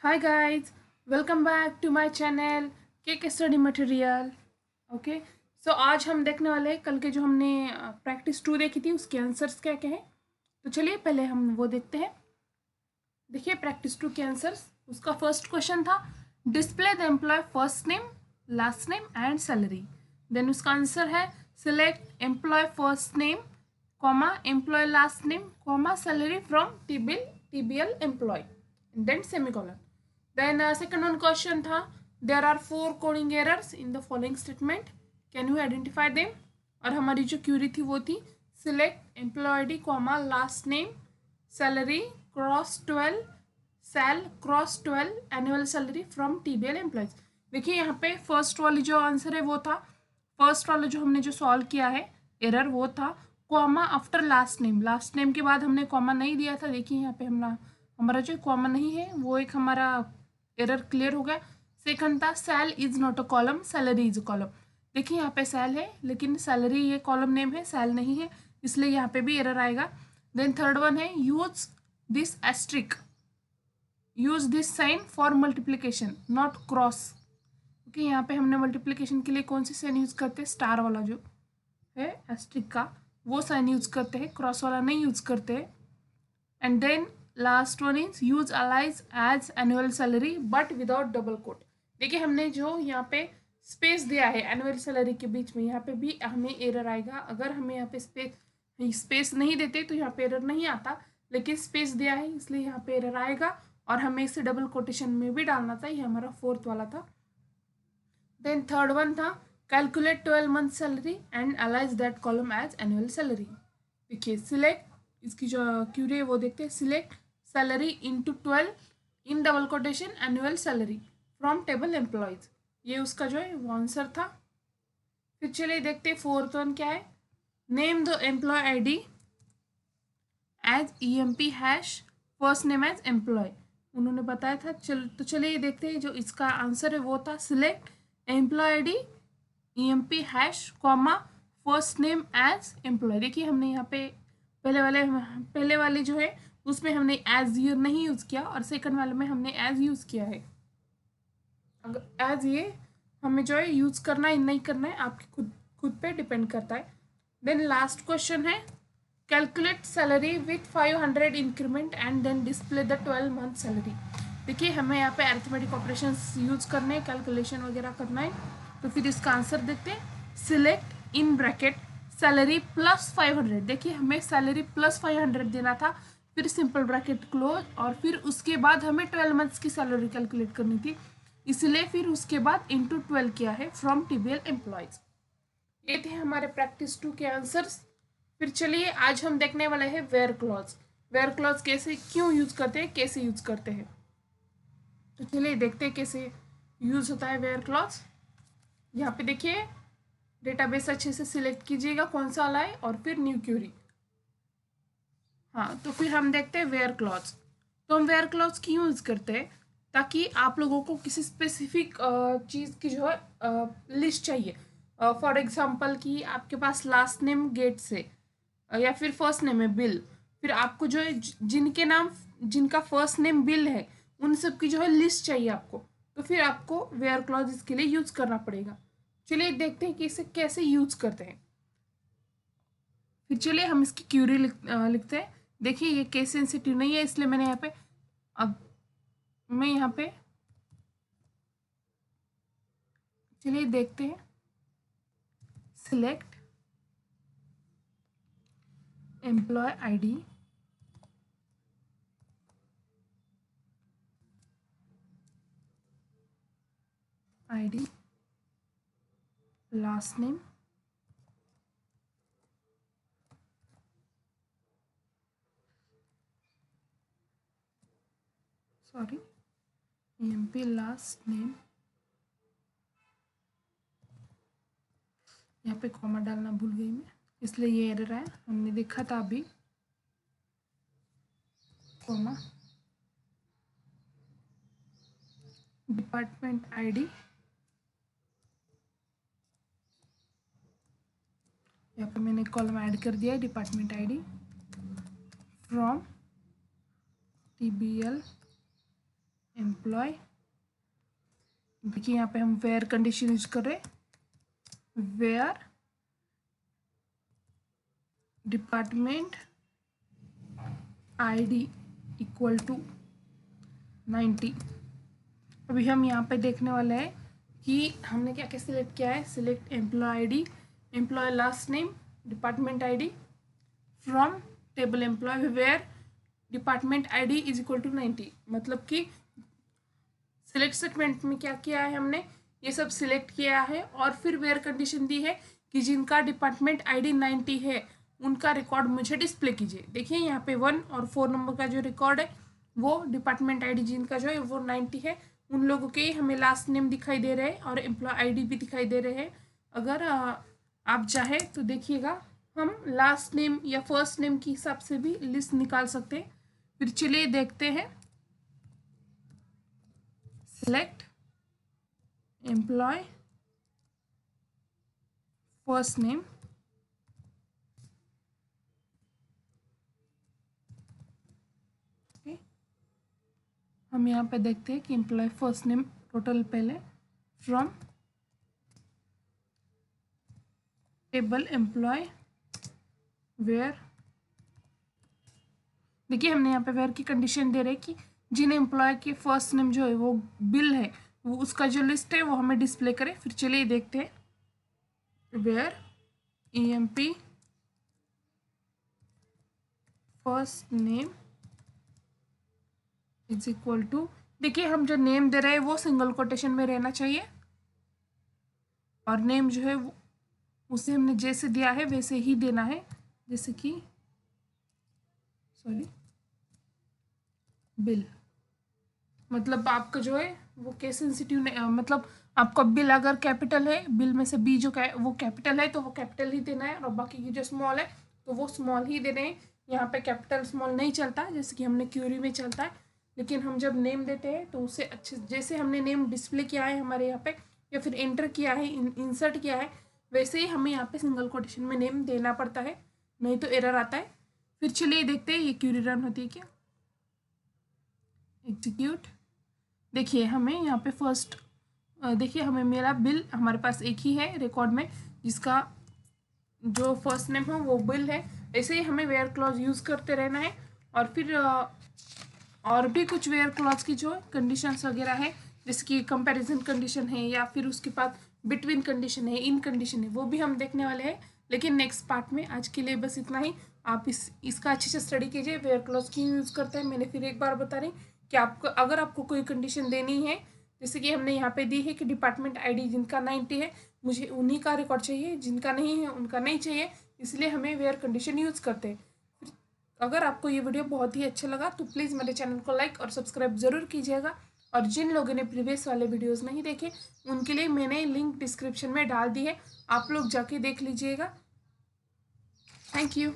Hi guys, welcome back to my channel केक study material. Okay, so आज हम देखने वाले हैं कल के जो हमने प्रैक्टिस 2 देखी थी उसके आंसर्स क्या क्या है। तो चलिए पहले हम वो देखते हैं। देखिए प्रैक्टिस 2 के आंसर्स, उसका फर्स्ट क्वेश्चन था display the employ first name last name and salary. Then उसका आंसर है select employ first name comma employ last name comma salary from TBL employ then semicolon. Then second one question था there are 4 coding errors in the following statement, can you identify them। और हमारी जो Curie थी वो थी select employee ID comma last name salary cross 12 sal cross 12 annual salary from TBL employees। देखिए यहाँ पे फर्स्ट वाली जो आंसर है वो था, फर्स्ट वाला जो हमने जो सॉल्व किया है एरर वो था कॉमा आफ्टर लास्ट नेम के बाद हमने कॉमा नहीं दिया था। देखिए यहाँ पे हमारा जो कॉमा नहीं है वो एक हमारा एरर क्लियर हो गया। सेकंड था cell is not a column salary is a column. देखिए यहाँ पे सेल है लेकिन सैलरी ये कॉलम नेम है, सेल नहीं है, इसलिए यहाँ पे भी एरर आएगा। देन थर्ड वन है use this asterisk, use this sign for multiplication not cross. Okay, यहाँ पे हमने मल्टीप्लीकेशन के लिए कौन सी साइन यूज करते हैं, स्टार वाला जो है एस्ट्रिक का वो साइन यूज करते हैं, क्रॉस वाला नहीं यूज करते हैं। And then last one is use alias as annual salary but without double quote. देखिए हमने जो यहाँ पे स्पेस दिया है एनुअल सैलरी के बीच में, यहाँ पे भी हमें एरर आएगा। अगर हमें यहाँ पे स्पेस नहीं देते तो यहाँ पे एरर नहीं आता, लेकिन स्पेस दिया है इसलिए यहाँ पे एरर आएगा और हमें इसे डबल कोटेशन में भी डालना था। ये हमारा फोर्थ वाला था। देन थर्ड वन था calculate 12 month salary and alias that column as annual salary. देखिए सिलेक्ट, इसकी जो क्यूरी है वो देखते हैं, select salary into 12 in double quotation annual salary from table employees. ये उसका जो है वो आंसर था। फिर चलिए देखते हैं फोर्थ वन क्या है, name the employee ID as EMP hash first name as employee, उन्होंने बताया था। तो चलिए देखते हैं जो इसका आंसर है वो था select employee ID EMP hash comma first name as employee. देखिए हमने यहाँ पे पहले वाले जो है उसमें हमने एज ये नहीं यूज़ किया और सेकंड वाले में हमने एज यूज़ किया है। अगर एज ये हमें जो है यूज़ करना है नहीं करना है आपके खुद पे डिपेंड करता है। देन लास्ट क्वेश्चन है calculate salary with 500 increment and then display the 12 month salary. देखिए हमें यहाँ पे अरिथमेटिक ऑपरेशंस यूज़ करने हैं, कैलकुलेशन वगैरह करना है। तो फिर इसका आंसर देखते हैं, select in bracket salary plus 500। देखिए हमें सैलरी प्लस 500 देना था, फिर सिंपल ब्रैकेट क्लोज और फिर उसके बाद हमें 12 मंथ्स की सैलरी कैलकुलेट करनी थी, इसलिए फिर उसके बाद इंटू 12 किया है फ्रॉम टीबीएल एम्प्लॉयज। ये थे हमारे प्रैक्टिस 2 के आंसर्स। फिर चलिए आज हम देखने वाले हैं वेयर क्लॉज। वेयर क्लॉज कैसे क्यों यूज़ करते हैं, कैसे यूज़ करते हैं। तो चलिए देखते हैं कैसे यूज़ होता है वेयर क्लॉज। यहाँ पे देखिए डेटाबेस अच्छे से सिलेक्ट कीजिएगा कौन सा वाला है और फिर न्यू क्यूरी। हाँ, तो फिर हम देखते हैं वेयर क्लॉज। तो हम वेयर क्लॉज क्यों यूज़ करते हैं, ताकि आप लोगों को किसी स्पेसिफिक चीज़ की जो है लिस्ट चाहिए। फॉर एग्जांपल कि आपके पास लास्ट नेम गेट से या फिर फर्स्ट नेम है बिल, फिर आपको जो है जिनका फर्स्ट नेम बिल है उन सब की जो है लिस्ट चाहिए आपको, तो फिर आपको वेयर क्लॉज इसके लिए यूज़ करना पड़ेगा। चलिए देखते हैं कि इसे कैसे यूज़ करते हैं। फिर चलिए हम इसकी क्यूरी लिखते हैं। देखिए ये केस सेंसिटिव नहीं है इसलिए मैंने यहाँ पे, अब मैं यहाँ पे, चलिए देखते हैं, select employee ID last name sorry EMP last name, यहाँ पे कॉमा डालना भूल गई मैं इसलिए ये एरर है, हमने देखा था अभी, कॉमा डिपार्टमेंट आईडी, यहाँ पे मैंने कॉलम ऐड कर दिया है department ID from TBL employ. Employ, देखिए यहाँ पे हम वेयर कंडीशन यूज कर रहे हैं, where department ID equal to 90। अभी हम यहाँ पे देखने वाले हैं कि हमने क्या क्या सिलेक्ट किया है। Select employee ID, employee last name, department ID from table employee where department ID is equal to 90। मतलब कि सिलेक्ट स्टेटमेंट में क्या किया है, हमने ये सब सिलेक्ट किया है और फिर वेयर कंडीशन दी है कि जिनका डिपार्टमेंट आईडी 90 है उनका रिकॉर्ड मुझे डिस्प्ले कीजिए। देखिए यहाँ पे 1 और 4 नंबर का जो रिकॉर्ड है वो डिपार्टमेंट आईडी जिनका जो है वो 90 है, उन लोगों के हमें लास्ट नेम दिखाई दे रहे हैं और एम्प्लॉय आईडी भी दिखाई दे रहे हैं। अगर आप चाहे तो देखिएगा, हम लास्ट नेम या फर्स्ट नेम के हिसाब से भी लिस्ट निकाल सकते हैं। फिर चलिए देखते हैं। सिलेक्ट एम्प्लॉय फर्स्ट नेम, हम यहाँ पे देखते हैं कि एम्प्लॉय फर्स्ट नेम टोटल पहले फ्रॉम टेबल एम्प्लॉय वेयर। देखिए हमने यहाँ पे वेयर की कंडीशन दे रहे कि जिन एम्प्लॉय के फर्स्ट नेम जो है वो बिल है, वो उसका जो लिस्ट है वो हमें डिस्प्ले करे। फिर चलिए देखते हैं, where EMP first name is equal to, देखिए हम जो नेम दे रहे हैं वो सिंगल कोटेशन में रहना चाहिए और नेम जो है वो उसे हमने जैसे दिया है वैसे ही देना है, जैसे कि बिल। मतलब आपका जो है वो केस सेंसिटिव नहीं, मतलब आपका बिल अगर कैपिटल है, बिल में से बी जो वो कैपिटल है तो वो कैपिटल ही देना है और बाकी की जो स्मॉल है तो वो स्मॉल ही देने हैं। यहाँ पे कैपिटल स्मॉल नहीं चलता जैसे कि हमने क्यूरी में चलता है, लेकिन हम जब नेम देते हैं तो उसे अच्छे जैसे हमने नेम डिस्प्ले किया है हमारे यहाँ पे या फिर एंटर किया है, इंसर्ट किया है, वैसे ही हमें यहाँ पे सिंगल कोटेशन में नेम देना पड़ता है, नहीं तो एरर आता है। फिर चलिए देखते हैं ये क्यूरी रन होती है क्या। एग्जीक्यूट, देखिए हमें यहाँ पे फर्स्ट देखिए हमें मेरा बिल हमारे पास एक ही है रिकॉर्ड में जिसका जो फर्स्ट नेम है वो बिल है। ऐसे ही हमें वेयर क्लॉज यूज़ करते रहना है और फिर और भी कुछ वेयर क्लॉज की जो कंडीशंस वगैरह है, जैसे कि कंपैरिजन कंडीशन है या फिर उसके बाद बिटवीन कंडीशन है, इन कंडीशन है, वो भी हम देखने वाले हैं लेकिन नेक्स्ट पार्ट में। आज के लिए बस इतना ही। आप इसका अच्छे से स्टडी कीजिए, वेयर क्लॉज क्यों यूज़ करते हैं। मैंने फिर एक बार बता रही कि आपको अगर आपको कोई कंडीशन देनी है, जैसे कि हमने यहाँ पे दी है कि डिपार्टमेंट आईडी जिनका 90 है मुझे उन्हीं का रिकॉर्ड चाहिए, जिनका नहीं है उनका नहीं चाहिए, इसलिए हमें वेयर कंडीशन यूज़ करते हैं। अगर आपको ये वीडियो बहुत ही अच्छा लगा तो प्लीज़ मेरे चैनल को लाइक और सब्सक्राइब ज़रूर कीजिएगा और जिन लोगों ने प्रीवियस वाले वीडियोस नहीं देखे उनके लिए मैंने लिंक डिस्क्रिप्शन में डाल दी है, आप लोग जाके देख लीजिएगा। Thank you.